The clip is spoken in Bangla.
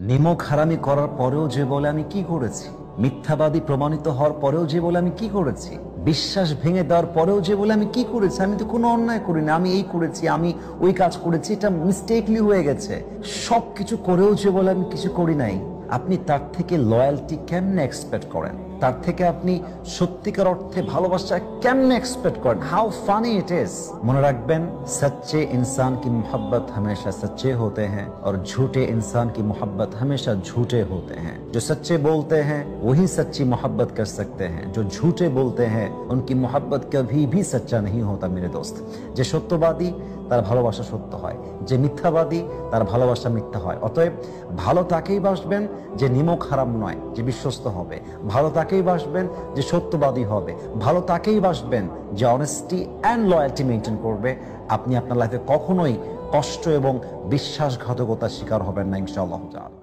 নিমক হারামি করার পরেও যে বলে আমি কি করেছি, মিথ্যাবাদী প্রমাণিত হওয়ার পরেও যে বলে আমি কি করেছি, বিশ্বাস ভেঙে দেওয়ার পরেও যে বলে আমি কি করেছি, আমি তো কোনো অন্যায় করিনি, আমি এই করেছি, আমি ওই কাজ করেছি, এটা মিস্টেকলি হয়ে গেছে, সবকিছু করেও যে বলে আমি কিছু করি নাই, আপনি তার থেকে লয়্যালটি কেমনে এক্সপেক্ট করেন? তার থেকে আপনি সত্যিকার অর্থে ভালোবাসা কেমনে এক্সপেক্ট করেন? How funny it is. মনে রাখবেন, सच्चे इंसान की मोहब्बत हमेशा सच्चे होते हैं और झूठे इंसान की मोहब्बत हमेशा झूठे होते हैं। जो सच्चे बोलते हैं वही सच्ची मोहब्बत कर सकते हैं, जो झूठे बोलते हैं उनकी मोहब्बत कभी भी सच्चा नहीं होता मेरे दोस्त। যে সত্যবাদী তার ভালোবাসা সত্য হয়, যে মিথ্যাবাদী তার ভালোবাসা মিথ্যা হয়। অতএব ভালো তাকেই বাসবেন যে নিমক হারাম নয়, যে বিশ্বস্ত হবে। ভালো তাকেই বাসবেন যে সত্যবাদী হবে। ভালো তাকেই বাসবেন যে অনেস্টি অ্যান্ড লয়্যালটি মেনটেন করবে। আপনি আপনার লাইফে কখনোই কষ্ট এবং বিশ্বাসঘাতকতার শিকার হবেন না, ইনশাআল্লাহ তাআলা।